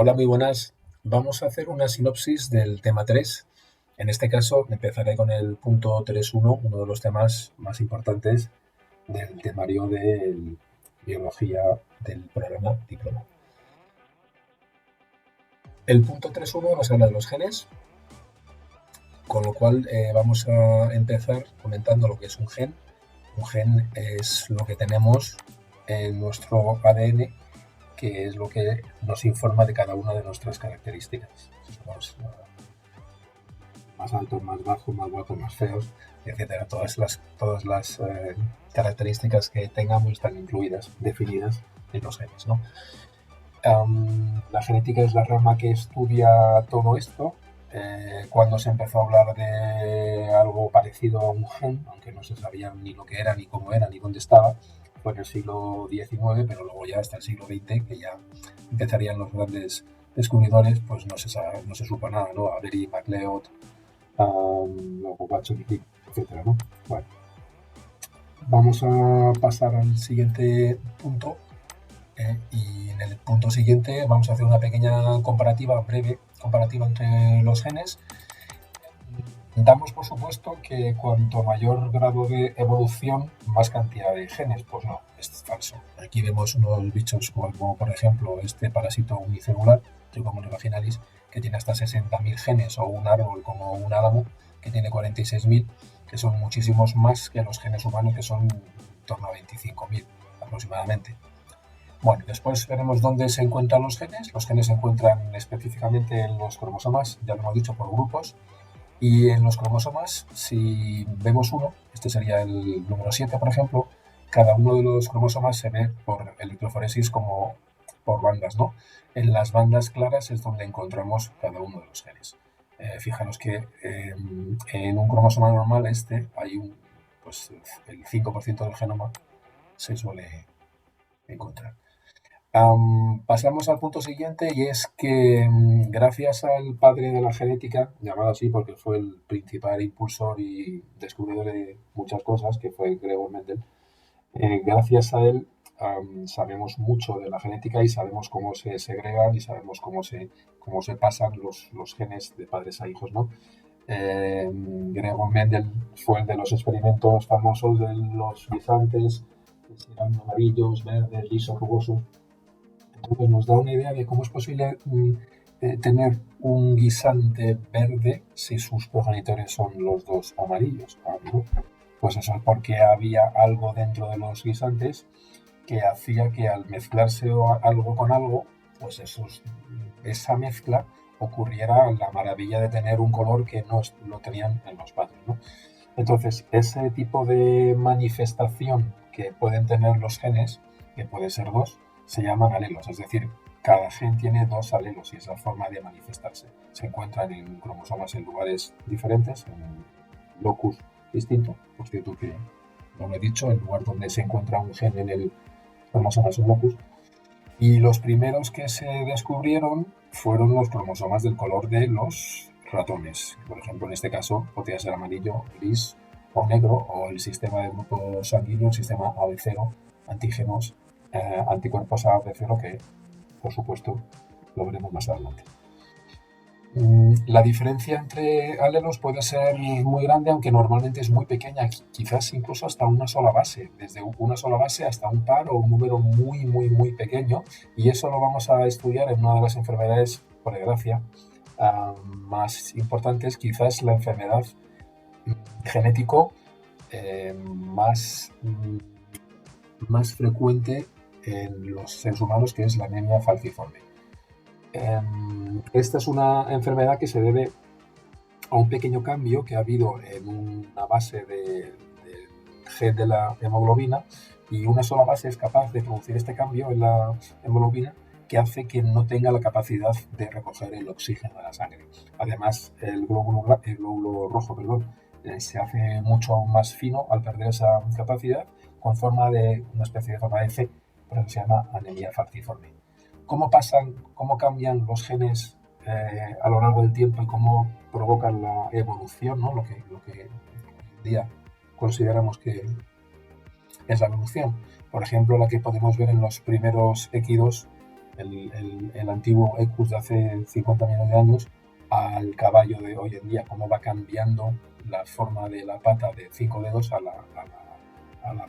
Hola, muy buenas. Vamos a hacer una sinopsis del tema 3. En este caso, empezaré con el punto 3.1, uno de los temas más importantes del temario de biología del programa diploma. El punto 3.1 nos habla de los genes, con lo cual vamos a empezar comentando lo que es un gen. Un gen es lo que tenemos en nuestro ADN, que es lo que nos informa de cada una de nuestras características. Somos más altos, más bajos, más guapos, más feos, etcétera. Todas las características que tengamos están incluidas, definidas en los genes, ¿no? La genética es la rama que estudia todo esto. Cuando se empezó a hablar de algo parecido a un gen, aunque no se sabía ni lo que era, ni cómo era, ni dónde estaba, fue en el siglo XIX, pero luego ya hasta el siglo XX, que ya empezarían los grandes descubridores, pues no se supo nada, ¿no? Avery, MacLeod, luego Watson y Crick, etcétera, ¿no? Bueno, vamos a pasar al siguiente punto. Y en el punto siguiente vamos a hacer una pequeña comparativa, breve comparativa entre los genes. Damos por supuesto que cuanto mayor grado de evolución, más cantidad de genes. Pues no, es falso. Aquí vemos unos bichos como por ejemplo este parásito unicelular, Trichomonas vaginalis, que tiene hasta 60.000 genes, o un árbol como un álamo que tiene 46.000, que son muchísimos más que los genes humanos, que son en torno a 25.000 aproximadamente. Bueno, después veremos dónde se encuentran los genes. Los genes se encuentran específicamente en los cromosomas, ya lo hemos dicho, por grupos. Y en los cromosomas, si vemos uno, este sería el número 7, por ejemplo, cada uno de los cromosomas se ve por electroforesis como por bandas, ¿no? En las bandas claras es donde encontramos cada uno de los genes. Fijaros que en un cromosoma normal pues el 5% del genoma se suele encontrar. Pasamos al punto siguiente, y es que gracias al padre de la genética, llamado así porque fue el principal impulsor y descubridor de muchas cosas, que fue Gregor Mendel, gracias a él sabemos mucho de la genética y sabemos cómo se segregan y sabemos cómo se pasan los genes de padres a hijos, ¿no? Gregor Mendel fue el de los experimentos famosos de los guisantes, que eran amarillos, verdes, lisos, rugosos. Entonces nos da una idea de cómo es posible tener un guisante verde si sus progenitores son los dos amarillos. ¿No? Pues eso es porque había algo dentro de los guisantes que hacía que al mezclarse algo con algo, pues esa mezcla ocurriera la maravilla de tener un color que no lo tenían en los padres, ¿no? Entonces, ese tipo de manifestación que pueden tener los genes, que puede ser dos, se llaman alelos, es decir, cada gen tiene dos alelos y esa forma de manifestarse. Se encuentran en cromosomas en lugares diferentes, en locus distinto. Por cierto que, no lo he dicho, el lugar donde se encuentra un gen en el cromosoma es un locus. Y los primeros que se descubrieron fueron los cromosomas del color de los ratones. Por ejemplo, en este caso podría ser amarillo, gris o negro, o el sistema de grupo sanguíneo, el sistema AB0, antígenos, anticuerpos a AB0, que por supuesto lo veremos más adelante. La diferencia entre alelos puede ser muy grande, aunque normalmente es muy pequeña, quizás incluso hasta una sola base, desde una sola base hasta un par o un número muy, muy, muy pequeño, y eso lo vamos a estudiar en una de las enfermedades, por desgracia, más importantes, quizás la enfermedad genético más frecuente en los seres humanos, que es la anemia falciforme. Esta es una enfermedad que se debe a un pequeño cambio que ha habido en una base del gen de la hemoglobina, y una sola base es capaz de producir este cambio en la hemoglobina, que hace que no tenga la capacidad de recoger el oxígeno de la sangre. Además, el glóbulo rojo, se hace mucho más fino al perder esa capacidad, con forma de una especie de forma de C, por eso se llama anemia falciforme. ¿Cómo cambian los genes a lo largo del tiempo y cómo provocan la evolución, ¿no? Lo que hoy en día consideramos que es la evolución? Por ejemplo, la que podemos ver en los primeros equidos el antiguo Equus de hace 50 millones de años al caballo de hoy en día, cómo va cambiando la forma de la pata de 5 dedos a la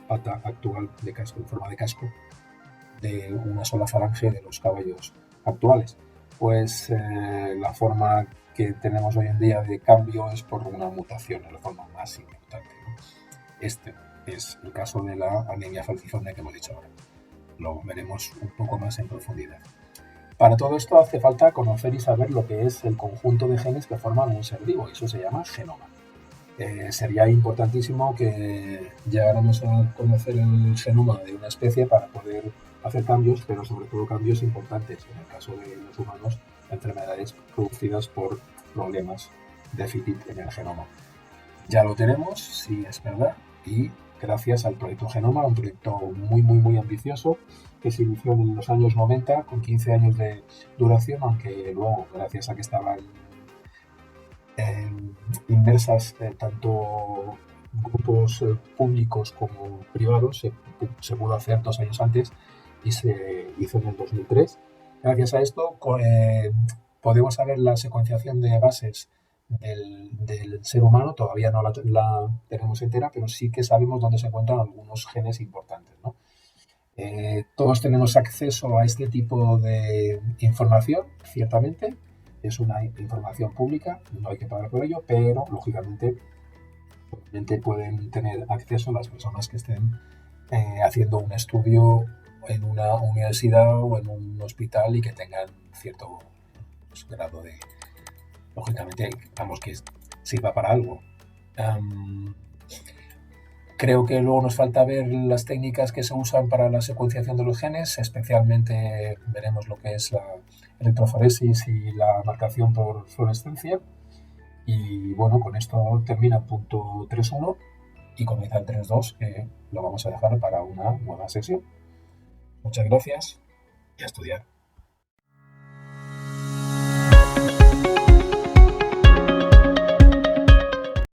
pata actual de casco, en forma de casco, de una sola falange de los caballos actuales. Pues la forma que tenemos hoy en día de cambio es por una mutación, es la forma más importante, ¿no? Este es el caso de la anemia falciforme que hemos dicho ahora. Lo veremos un poco más en profundidad. Para todo esto hace falta conocer y saber lo que es el conjunto de genes que forman un ser vivo, y eso se llama genoma. Sería importantísimo que llegáramos a conocer el genoma de una especie para poder hacer cambios, pero sobre todo cambios importantes, en el caso de los humanos, enfermedades producidas por problemas déficit en el genoma. Ya lo tenemos, sí, es verdad, y gracias al proyecto Genoma, un proyecto muy ambicioso que se inició en los años 90 con 15 años de duración, aunque luego, gracias a que estaban inmersas tanto grupos públicos como privados, se pudo hacer 2 años antes y se hizo en el 2003. Gracias a esto podemos saber la secuenciación de bases del ser humano, todavía no la tenemos entera, pero sí que sabemos dónde se encuentran algunos genes importantes, ¿no? Todos tenemos acceso a este tipo de información, ciertamente. Es una información pública, no hay que pagar por ello, pero lógicamente pueden tener acceso las personas que estén haciendo un estudio en una universidad o en un hospital y que tengan cierto grado de, lógicamente, vamos, que sirva para algo. Creo que luego nos falta ver las técnicas que se usan para la secuenciación de los genes, especialmente veremos lo que es la electroforesis y la marcación por fluorescencia. Y bueno, con esto termina el punto 3.1 y comienza el 3.2, que lo vamos a dejar para una nueva sesión. Muchas gracias y a estudiar.